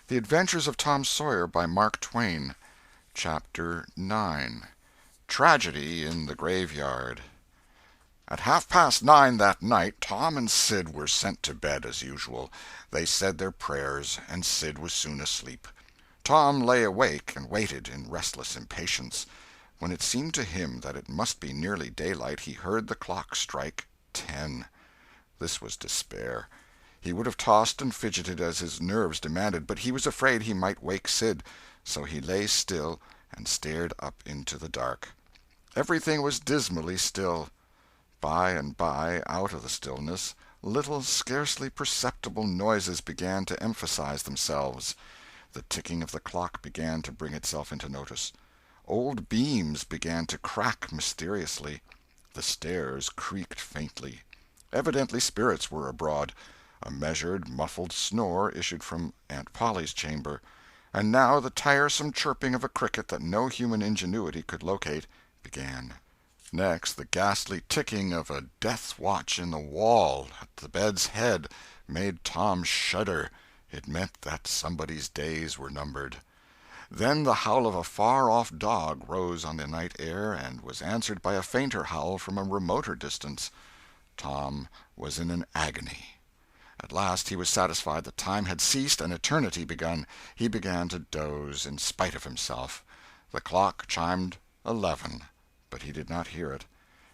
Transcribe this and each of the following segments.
The Adventures of Tom Sawyer by Mark Twain. Chapter 9. Tragedy in the Graveyard. At 9:30 that night, Tom and Sid were sent to bed as usual. They said their prayers, and Sid was soon asleep. Tom lay awake and waited in restless impatience. When it seemed to him that it must be nearly daylight, he heard the clock strike 10. This was despair. He would have tossed and fidgeted as his nerves demanded, but he was afraid he might wake Sid, so he lay still and stared up into the dark. Everything was dismally still. By and by, out of the stillness, little, scarcely perceptible noises began to emphasize themselves. The ticking of the clock began to bring itself into notice. Old beams began to crack mysteriously. The stairs creaked faintly. Evidently spirits were abroad. A measured, muffled snore issued from Aunt Polly's chamber, and now the tiresome chirping of a cricket that no human ingenuity could locate began. Next, the ghastly ticking of a death watch in the wall at the bed's head made Tom shudder. It meant that somebody's days were numbered. Then the howl of a far-off dog rose on the night air and was answered by a fainter howl from a remoter distance. Tom was in an agony. At last he was satisfied that time had ceased and eternity begun. He began to doze in spite of himself. The clock chimed 11, but he did not hear it.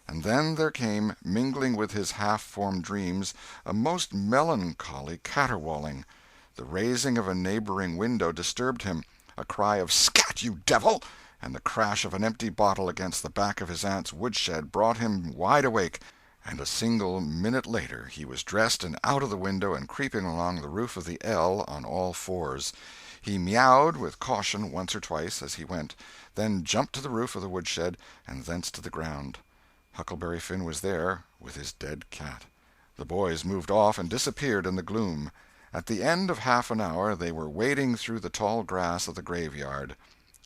And then there came, mingling with his half-formed dreams, a most melancholy caterwauling. The raising of a neighboring window disturbed him. A cry of "Scat, you devil!" and the crash of an empty bottle against the back of his aunt's woodshed brought him wide awake, and a single minute later he was dressed and out of the window and creeping along the roof of the L on all fours. He meowed with caution once or twice as he went, then jumped to the roof of the woodshed and thence to the ground. Huckleberry Finn was there, with his dead cat. The boys moved off and disappeared in the gloom. At the end of half an hour they were wading through the tall grass of the graveyard.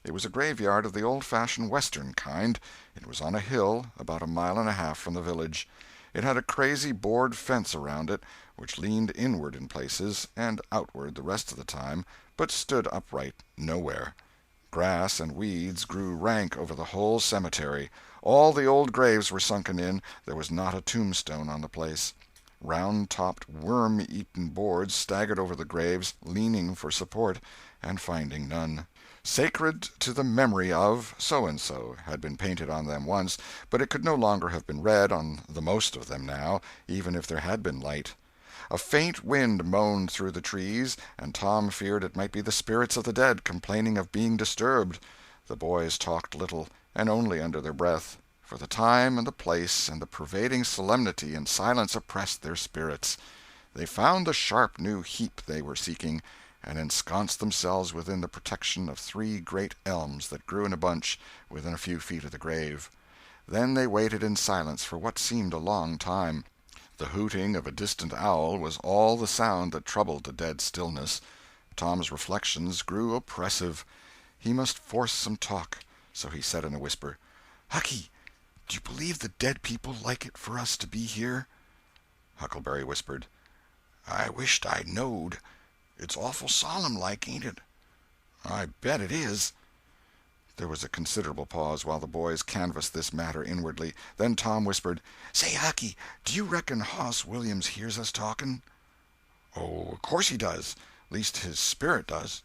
It was a graveyard of the old-fashioned Western kind. It was on a hill, about a mile and a half from the village. It had a crazy board fence around it, which leaned inward in places, and outward the rest of the time, but stood upright nowhere. Grass and weeds grew rank over the whole cemetery. All the old graves were sunken in. There was not a tombstone on the place. Round-topped, worm-eaten boards staggered over the graves, leaning for support, and finding none. "Sacred to the memory of so-and-so" had been painted on them once, but it could no longer have been read on the most of them now, even if there had been light. A faint wind moaned through the trees, and Tom feared it might be the spirits of the dead complaining of being disturbed. The boys talked little, and only under their breath, for the time and the place and the pervading solemnity and silence oppressed their spirits. They found the sharp new heap they were seeking, and ensconced themselves within the protection of 3 great elms that grew in a bunch within a few feet of the grave. Then they waited in silence for what seemed a long time. The hooting of a distant owl was all the sound that troubled the dead stillness. Tom's reflections grew oppressive. He must force some talk, so he said in a whisper, "Hucky, do you believe the dead people like it for us to be here?" Huckleberry whispered, "I wisht I knowed. It's awful solemn like, ain't it?" "I bet it is." There was a considerable pause while the boys canvassed this matter inwardly. Then Tom whispered, "Say, Hucky, do you reckon Hoss Williams hears us talking?" "Oh, of course he does. Least his spirit does."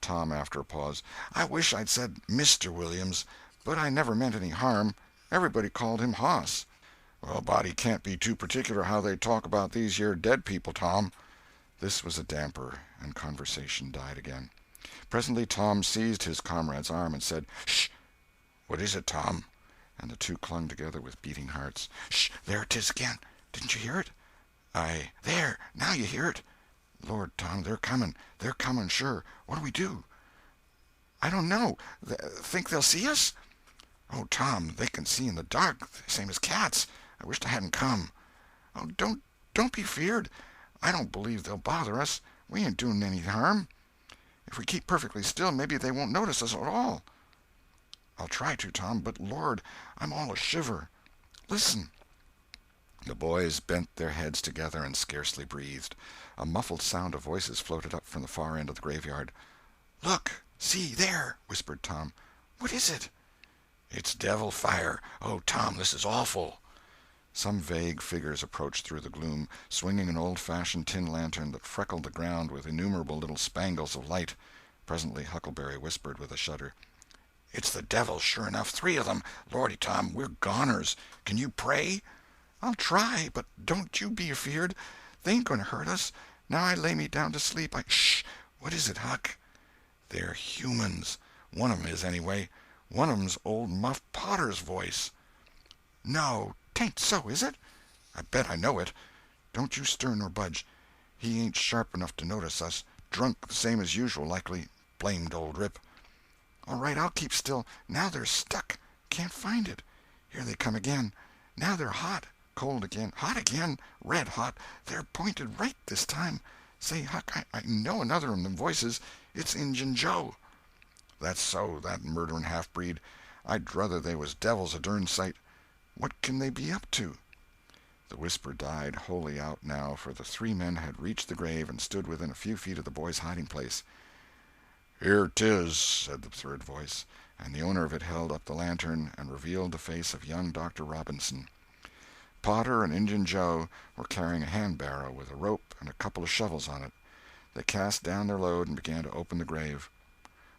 Tom, after a pause, "I wish I'd said Mr. Williams, but I never meant any harm. Everybody called him Hoss." "Well, a body can't be too particular how they talk about these here dead people, Tom." This was a damper, and conversation died again. Presently Tom seized his comrade's arm and said, "Sh!" "What is it, Tom?" And the two clung together with beating hearts. "Sh! There 'tis again. Didn't you hear it?" "There, now you hear it." "Lord, Tom, they're coming. They're coming, sure. What'll we do?" "I don't know. Think they'll see us?" "Oh, Tom, they can see in the dark, same as cats. I wisht I hadn't come." "Oh, don't be feared. I don't believe they'll bother us. We ain't doing any harm. If we keep perfectly still, maybe they won't notice us at all." "I'll try to, Tom, but Lord, I'm all a shiver. Listen." The boys bent their heads together and scarcely breathed. A muffled sound of voices floated up from the far end of the graveyard. "Look! See, there!" whispered Tom. "What is it?" "It's devil fire. Oh, Tom, this is awful." Some vague figures approached through the gloom, swinging an old-fashioned tin lantern that freckled the ground with innumerable little spangles of light. Presently Huckleberry whispered with a shudder, "It's the devil, sure enough. 3 of them. Lordy, Tom, we're goners. Can you pray?" "I'll try, but don't you be afeard. They ain't going to hurt us. Now I lay me down to sleep, Shh! What is it, Huck?" "They're humans. One of 'em is, anyway. One of 'em's old Muff Potter's voice." "No, 'tain't so, is it?" "I bet I know it." "Don't you stir nor budge. He ain't sharp enough to notice us. Drunk the same as usual, likely. Blamed old Rip." "All right, I'll keep still. Now they're stuck. Can't find it. Here they come again. Now they're hot. Cold again. Hot again. Red hot. They're pointed right this time. Say, Huck, I know another of them voices. It's Injun Joe." "That's so, that murdering half-breed. I'd druther they was devils a dern sight. What can they be up to?" The whisper died wholly out now, for the 3 men had reached the grave and stood within a few feet of the boys' hiding-place. "Here 'tis," said the third voice, and the owner of it held up the lantern and revealed the face of young Dr. Robinson. Potter and Injun Joe were carrying a hand-barrow with a rope and a couple of shovels on it. They cast down their load and began to open the grave.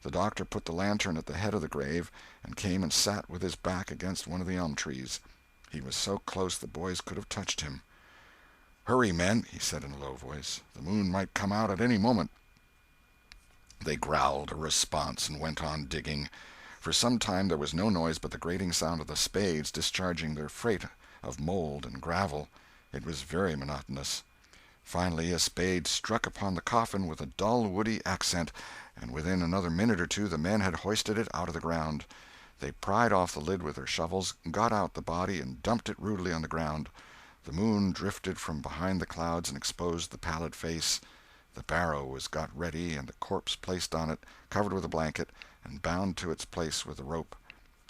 The doctor put the lantern at the head of the grave and came and sat with his back against one of the elm trees. He was so close the boys could have touched him. "Hurry, men," he said in a low voice. "The moon might come out at any moment." They growled a response and went on digging. For some time there was no noise but the grating sound of the spades discharging their freight of mold and gravel. It was very monotonous. Finally a spade struck upon the coffin with a dull woody accent, and within another minute or two the men had hoisted it out of the ground. They pried off the lid with their shovels, got out the body, and dumped it rudely on the ground. The moon drifted from behind the clouds and exposed the pallid face. The barrow was got ready and the corpse placed on it, covered with a blanket, and bound to its place with a rope.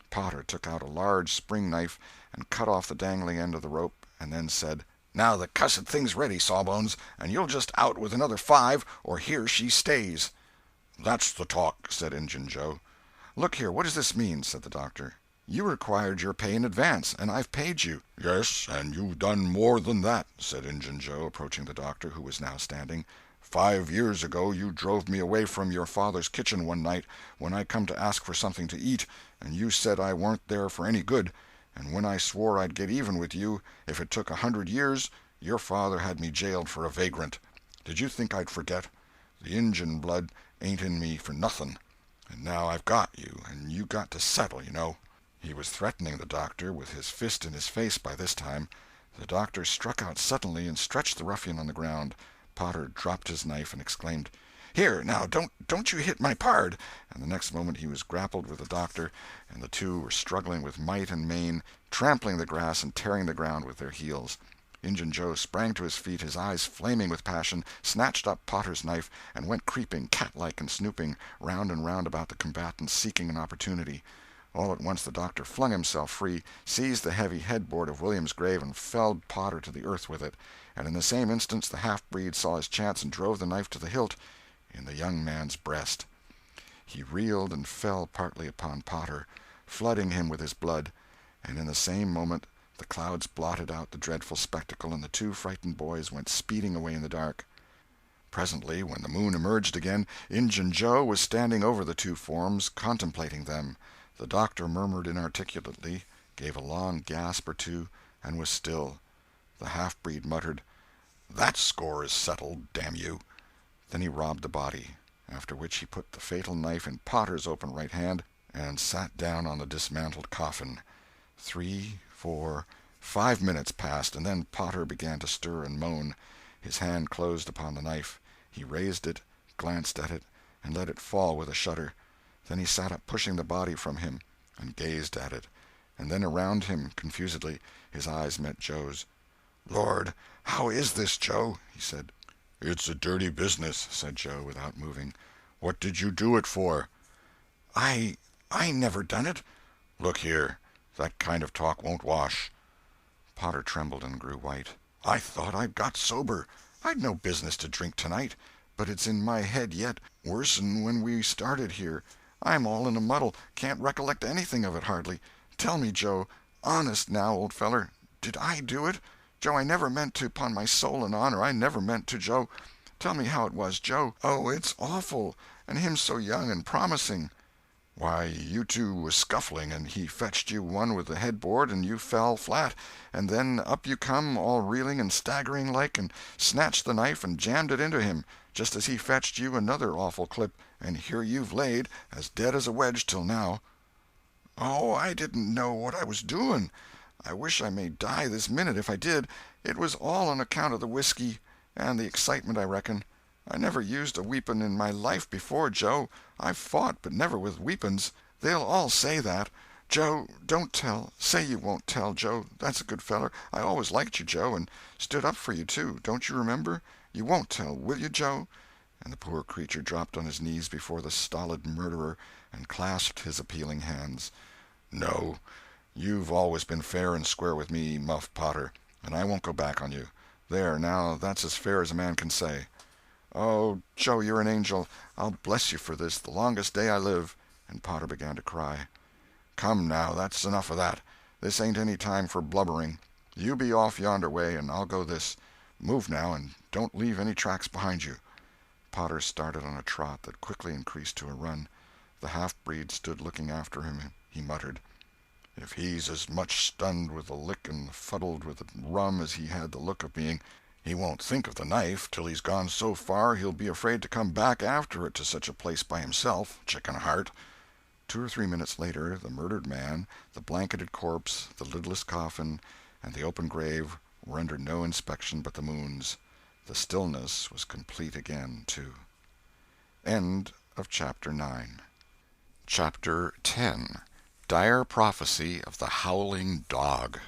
Potter took out a large spring knife and cut off the dangling end of the rope, and then said, "Now the cussed thing's ready, Sawbones, and you'll just out with another 5, or here she stays." "That's the talk," said Injun Joe. "Look here, what does this mean?" said the doctor. "You required your pay in advance, and I've paid you." "Yes, and you've done more than that," said Injun Joe, approaching the doctor, who was now standing. 5 years ago you drove me away from your father's kitchen one night when I come to ask for something to eat, and you said I warn't there for any good, and when I swore I'd get even with you if it took 100 years, your father had me jailed for a vagrant. Did you think I'd forget? The Injun blood ain't in me for nothing, and now I've got you, and you got to settle, you know." He was threatening the doctor, with his fist in his face by this time. The doctor struck out suddenly and stretched the ruffian on the ground. Potter dropped his knife and exclaimed, "Here, now, don't you hit my pard!" And the next moment he was grappled with the doctor, and the two were struggling with might and main, trampling the grass and tearing the ground with their heels. Injun Joe sprang to his feet, his eyes flaming with passion, snatched up Potter's knife, and went creeping, cat-like and snooping, round and round about the combatants, seeking an opportunity. All at once the doctor flung himself free, seized the heavy headboard of William's grave, and felled Potter to the earth with it, and in the same instant the half-breed saw his chance and drove the knife to the hilt in the young man's breast. He reeled and fell partly upon Potter, flooding him with his blood, and in the same moment the clouds blotted out the dreadful spectacle, and the 2 frightened boys went speeding away in the dark. Presently, when the moon emerged again, Injun Joe was standing over the 2 forms, contemplating them. The doctor murmured inarticulately, gave a long gasp or two, and was still. The half-breed muttered, "That score is settled, damn you!" Then he robbed the body, after which he put the fatal knife in Potter's open right hand and sat down on the dismantled coffin. 3, 4, 5 minutes passed, and then Potter began to stir and moan. His hand closed upon the knife. He raised it, glanced at it, and let it fall with a shudder. Then he sat up, pushing the body from him, and gazed at it, and then around him confusedly. His eyes met Joe's. "Lord, how is this, Joe?" he said. "It's a dirty business," said Joe, without moving. "What did you do it for?" I never done it." "Look here, that kind of talk won't wash." Potter trembled and grew white. "I thought I'd got sober. I'd no business to drink tonight, but it's in my head yet, worse'n when we started here. I'm all in a muddle, can't recollect anything of it hardly. Tell me, Joe, honest now, old feller, did I do it? Joe, I never meant to, 'pon my soul and honor, I never meant to, Joe. Tell me how it was, Joe. Oh, it's awful, and him so young and promising." "Why, you two was scuffling, and he fetched you one with the headboard, and you fell flat, and then up you come, all reeling and staggering like, and snatched the knife and jammed it into him, just as he fetched you another awful clip, and here you've laid, as dead as a wedge till now." "Oh, I didn't know what I was doing. I wish I may die this minute if I did. It was all on account of the whiskey, and the excitement, I reckon. I never used a weepon in my life before, Joe. I've fought, but never with weepons. They'll all say that. Joe, don't tell. Say you won't tell, Joe. That's a good feller. I always liked you, Joe, and stood up for you, too. Don't you remember? You won't tell, will you, Joe?" And the poor creature dropped on his knees before the stolid murderer and clasped his appealing hands. "No, you've always been fair and square with me, Muff Potter, and I won't go back on you. There, now, that's as fair as a man can say." "Oh, Joe, you're an angel. I'll bless you for this the longest day I live." And Potter began to cry. "Come, now, that's enough of that. This ain't any time for blubbering. You be off yonder way, and I'll go this. Move now, and don't leave any tracks behind you." Potter started on a trot that quickly increased to a run. The half-breed stood looking after him. He muttered, "If he's as much stunned with the lick and fuddled with the rum as he had the look of being, he won't think of the knife till he's gone so far he'll be afraid to come back after it to such a place by himself, chicken heart." 2 or 3 minutes later, the murdered man, the blanketed corpse, the lidless coffin, and the open grave were under no inspection but the moon's. The stillness was complete again, too. End of Chapter 9. Chapter 10. Dire Prophecy of the Howling Dog.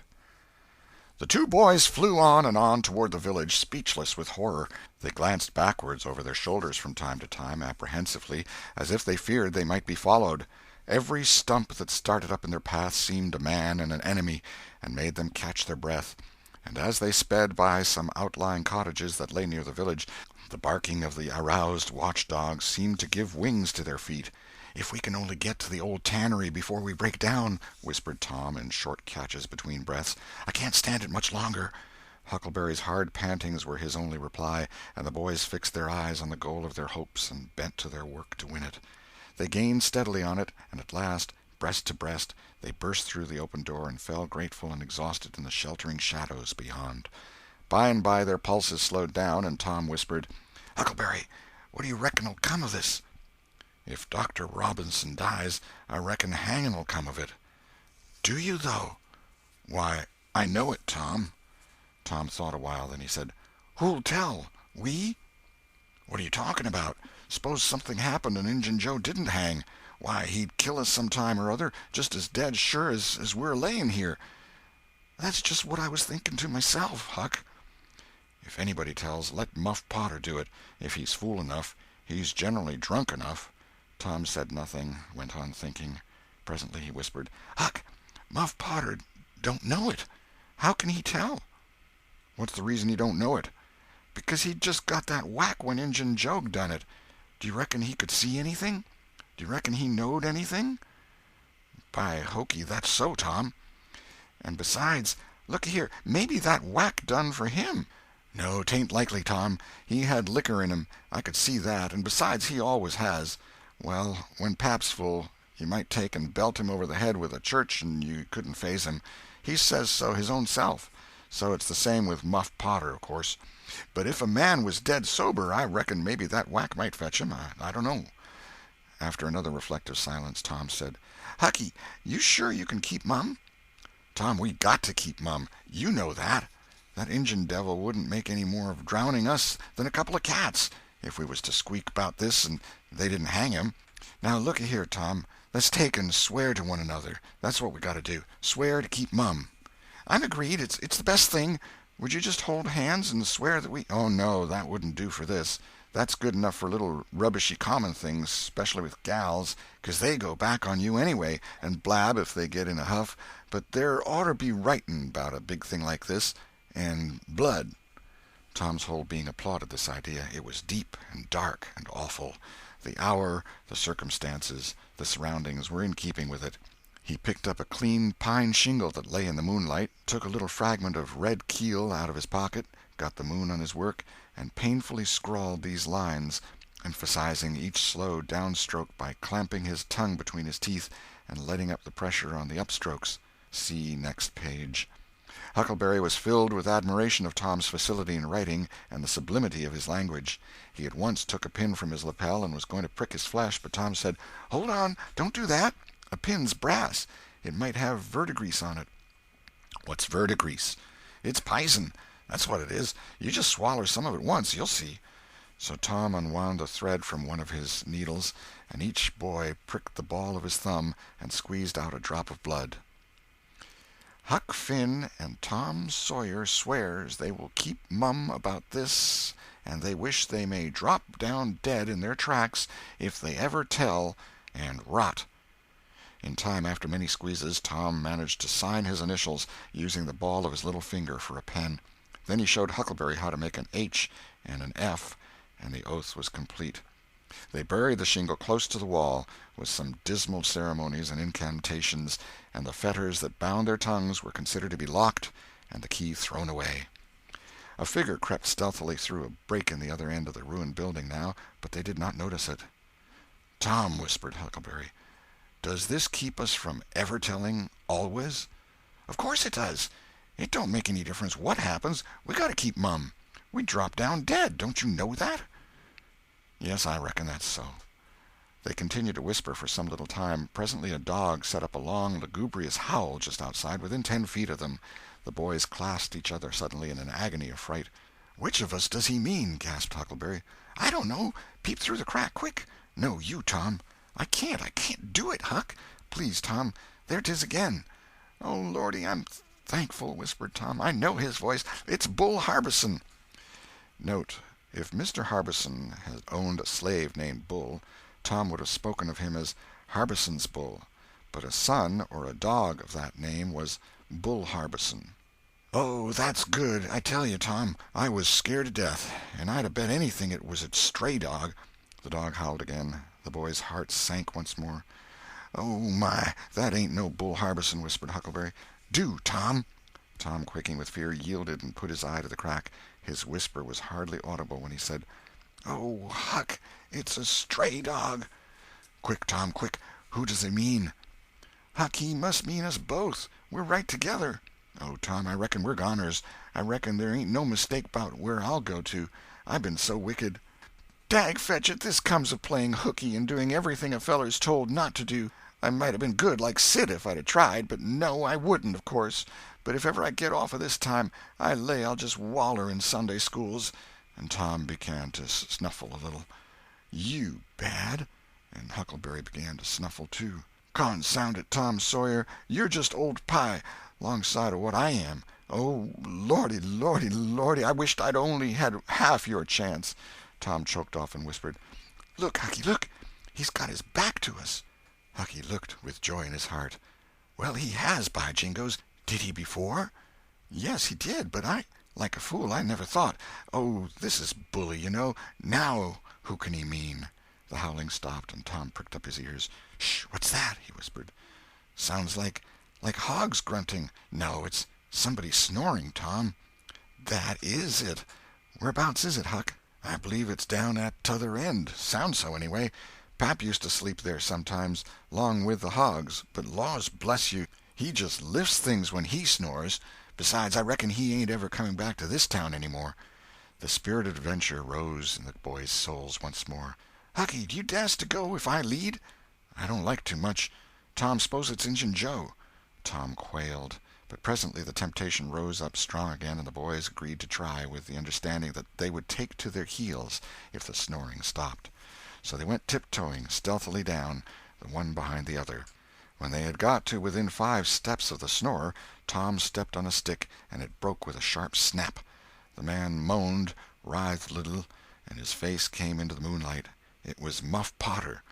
The two boys flew on and on toward the village, speechless with horror. They glanced backwards over their shoulders from time to time, apprehensively, as if they feared they might be followed. Every stump that started up in their path seemed a man and an enemy, and made them catch their breath. And as they sped by some outlying cottages that lay near the village, the barking of the aroused watch-dogs seemed to give wings to their feet. "If we can only get to the old tannery before we break down," whispered Tom in short catches between breaths. "I can't stand it much longer." Huckleberry's hard pantings were his only reply, and the boys fixed their eyes on the goal of their hopes and bent to their work to win it. They gained steadily on it, and at last, breast to breast, they burst through the open door and fell grateful and exhausted in the sheltering shadows beyond. By and by their pulses slowed down, and Tom whispered, "Huckleberry, what do you reckon'll come of this?" "If Dr. Robinson dies, I reckon hanging'll come of it." "Do you, though?" "Why, I know it, Tom." Tom thought a while, then he said, "Who'll tell? We?" "What are you talking about? Suppose something happened and Injun Joe didn't hang. Why, he'd kill us some time or other, just as dead sure as we're laying here." "That's just what I was thinking to myself, Huck." "If anybody tells, let Muff Potter do it, if he's fool enough. He's generally drunk enough." Tom said nothing, went on thinking. Presently he whispered, "Huck, Muff Potter don't know it. How can he tell?" "What's the reason he don't know it?" "Because he'd just got that whack when Injun Joe done it. Do you reckon he could see anything? Do you reckon he knowed anything?" "By hokey, that's so, Tom." "And besides, look here, maybe that whack done for him." "No, 'tain't likely, Tom. He had liquor in him, I could see that, and besides he always has. Well, when Pap's full, you might take and belt him over the head with a church and you couldn't faze him. He says so his own self. So it's the same with Muff Potter, of course. But if a man was dead sober, I reckon maybe that whack might fetch him. I don't know." After another reflective silence, Tom said, "Hucky, you sure you can keep mum?" "Tom, we got to keep mum. You know that. That Injun devil wouldn't make any more of drowning us than a couple of cats, if we was to squeak about this and they didn't hang him. Now, looky here, Tom, let's take and swear to one another. That's what we got to do. Swear to keep mum." "I'm agreed. It's the best thing. Would you just hold hands and swear that we—" "Oh, no, that wouldn't do for this. That's good enough for little rubbishy common things, especially with gals, 'cause they go back on you anyway, and blab if they get in a huff, but there oughter be writing about a big thing like this, and blood." Tom's whole being applauded this idea. It was deep and dark and awful. The hour, the circumstances, the surroundings were in keeping with it. He picked up a clean pine shingle that lay in the moonlight, took a little fragment of red keel out of his pocket, got the moon on his work, and painfully scrawled these lines, emphasizing each slow downstroke by clamping his tongue between his teeth and letting up the pressure on the upstrokes. See next page. Huckleberry was filled with admiration of Tom's facility in writing and the sublimity of his language. He at once took a pin from his lapel and was going to prick his flesh, but Tom said, "Hold on, don't do that. A pin's brass. It might have verdigrease on it." "What's verdigrease?" "It's pison. That's what it is. You just swaller some of it once, you'll see." So Tom unwound a thread from one of his needles, and each boy pricked the ball of his thumb and squeezed out a drop of blood. "Huck Finn and Tom Sawyer swears they will keep mum about this, and they wish they may drop down dead in their tracks if they ever tell, and rot." In time, after many squeezes, Tom managed to sign his initials, using the ball of his little finger for a pen. Then he showed Huckleberry how to make an H and an F, and the oath was complete. They buried the shingle close to the wall, with some dismal ceremonies and incantations, and the fetters that bound their tongues were considered to be locked and the key thrown away. A figure crept stealthily through a break in the other end of the ruined building now, but they did not notice it. "Tom," whispered Huckleberry, "does this keep us from ever telling always?" "Of course it does. It don't make any difference what happens. We got to keep mum. We drop down dead. Don't you know that?" "Yes, I reckon that's so." They continued to whisper for some little time. Presently a dog set up a long, lugubrious howl just outside, within 10 feet of them. The boys clasped each other suddenly in an agony of fright. "Which of us does he mean?" gasped Huckleberry. "I don't know. Peep through the crack, quick." "No, you, Tom." I can't do it, Huck. Please, Tom. There 'tis again." "Oh, Lordy, I'm thankful," whispered Tom. "I know his voice. It's Bull Harbison." Note: if Mr. Harbison had owned a slave named Bull, Tom would have spoken of him as Harbison's Bull, but a son or a dog of that name was Bull Harbison. "Oh, that's good. I tell you, Tom, I was scared to death, and I'd have bet anything it was a stray dog." The dog howled again. The boy's heart sank once more. "Oh, my, that ain't no Bull Harbison," whispered Huckleberry. "Do, Tom." Tom, quaking with fear, yielded and put his eye to the crack. His whisper was hardly audible when he said, "Oh, Huck, it's a stray dog." "Quick, Tom, quick. Who does he mean?" "Huck, he must mean us both. We're right together." "Oh, Tom, I reckon we're goners. I reckon there ain't no mistake 'bout where I'll go to. I've been so wicked." "Dag fetch it, this comes of playing hooky and doing everything a feller's told not to do. I might have been good like Sid if I'd have tried, but no, I wouldn't, of course. But if ever I get off of this time, I lay I'll just waller in Sunday schools." And Tom began to snuffle a little. "You bad?" And Huckleberry began to snuffle too. "Consound it, Tom Sawyer, you're just old pie, 'longside of what I am. Oh, Lordy, Lordy, Lordy, I wisht I'd only had half your chance." Tom choked off and whispered, "Look, Hucky, look! He's got his back to us." Hucky looked with joy in his heart. "Well, he has, by jingoes! Did he before?" "Yes, he did, but like a fool, I never thought. Oh, this is bully, you know. Now who can he mean?" The howling stopped, and Tom pricked up his ears. "Shh! What's that?" he whispered. "Sounds like hogs grunting. No, it's somebody snoring, Tom." "That is it. Whereabouts is it, Huck?" "I believe it's down at t'other end. Sounds so, anyway. Pap used to sleep there sometimes, 'long with the hogs, but laws bless you, he just lifts things when he snores. Besides, I reckon he ain't ever coming back to this town any more." The spirit of adventure rose in the boys' souls once more. "Hucky, do you dast to go if I lead?" "I don't like to much. Tom, s'pose it's Injun Joe." Tom quailed, but presently the temptation rose up strong again, and the boys agreed to try, with the understanding that they would take to their heels if the snoring stopped. So they went tiptoeing stealthily down, the one behind the other. When they had got to within 5 steps of the snorer, Tom stepped on a stick, and it broke with a sharp snap. The man moaned, writhed a little, and his face came into the moonlight. It was Muff Potter.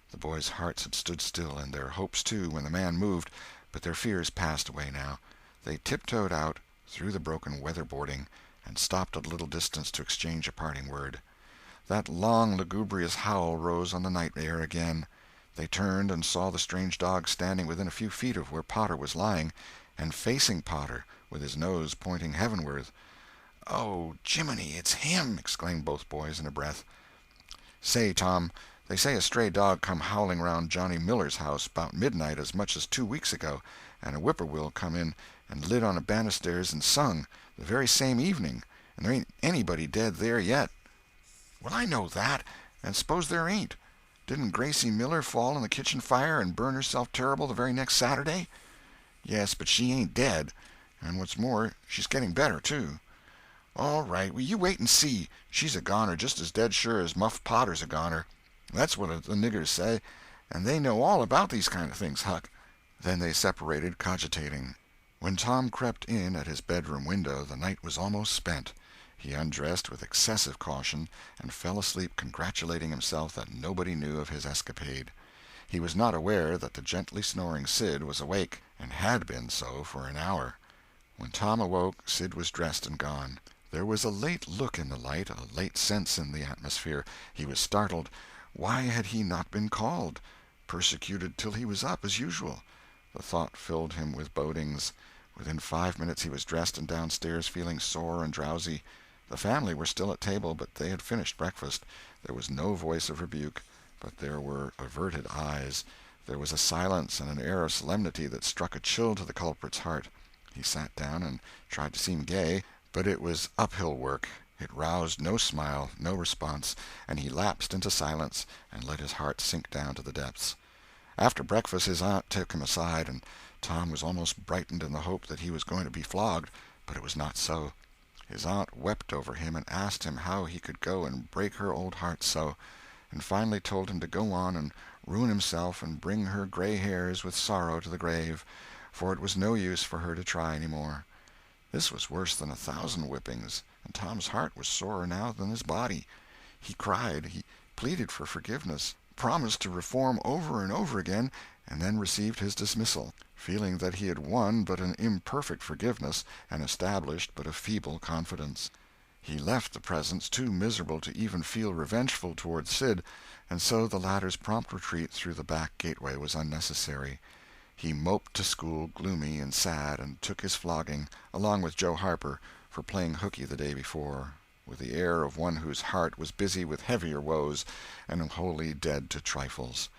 The boys' hearts had stood still, and their hopes too, when the man moved, but their fears passed away now. They tiptoed out, through the broken weatherboarding, and stopped at a little distance to exchange a parting word. That long, lugubrious howl rose on the night air again. They turned and saw the strange dog standing within a few feet of where Potter was lying, and facing Potter, with his nose pointing heavenward. "Oh, Jiminy, it's him!" exclaimed both boys in a breath. "Say, Tom, they say a stray dog come howling round Johnny Miller's house 'bout midnight as much as 2 weeks ago, and a whippoorwill come in and lit on a banisters and sung, the very same evening, and there ain't anybody dead there yet." "Well, I know that, and suppose there ain't. Didn't Gracie Miller fall in the kitchen fire and burn herself terrible the very next Saturday?" "Yes, but she ain't dead, and what's more, she's getting better, too." "All right, well, you wait and see. She's a goner just as dead sure as Muff Potter's a goner. That's what the niggers say, and they know all about these kind of things, Huck." Then they separated, cogitating. When Tom crept in at his bedroom window, the night was almost spent. He undressed with excessive caution, and fell asleep congratulating himself that nobody knew of his escapade. He was not aware that the gently snoring Sid was awake, and had been so for an hour. When Tom awoke, Sid was dressed and gone. There was a late look in the light, a late sense in the atmosphere. He was startled. Why had he not been called? Persecuted till he was up, as usual. The thought filled him with bodings. Within 5 minutes he was dressed and downstairs, feeling sore and drowsy. The family were still at table, but they had finished breakfast. There was no voice of rebuke, but there were averted eyes. There was a silence and an air of solemnity that struck a chill to the culprit's heart. He sat down and tried to seem gay, but it was uphill work. It roused no smile, no response, and he lapsed into silence and let his heart sink down to the depths. After breakfast his aunt took him aside, and Tom was almost brightened in the hope that he was going to be flogged, but it was not so. His aunt wept over him and asked him how he could go and break her old heart so, and finally told him to go on and ruin himself and bring her gray hairs with sorrow to the grave, for it was no use for her to try any more. This was worse than 1,000 whippings, and Tom's heart was sorer now than his body. He cried, he pleaded for forgiveness, promised to reform over and over again, and then received his dismissal, feeling that he had won but an imperfect forgiveness and established but a feeble confidence. He left the presence too miserable to even feel revengeful toward Sid, and so the latter's prompt retreat through the back gateway was unnecessary. He moped to school, gloomy and sad, and took his flogging, along with Joe Harper, for playing hooky the day before, with the air of one whose heart was busy with heavier woes and wholly dead to trifles.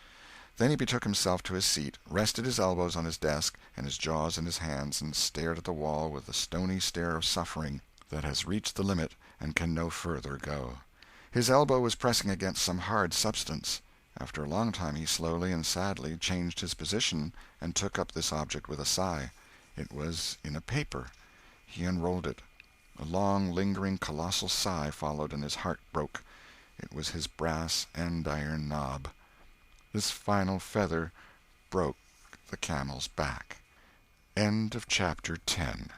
Then he betook himself to his seat, rested his elbows on his desk and his jaws in his hands, and stared at the wall with the stony stare of suffering that has reached the limit and can no further go. His elbow was pressing against some hard substance. After a long time he slowly and sadly changed his position and took up this object with a sigh. It was in a paper. He unrolled it. A long, lingering, colossal sigh followed, and his heart broke. It was his brass andiron knob. This final feather broke the camel's back. End of chapter 10.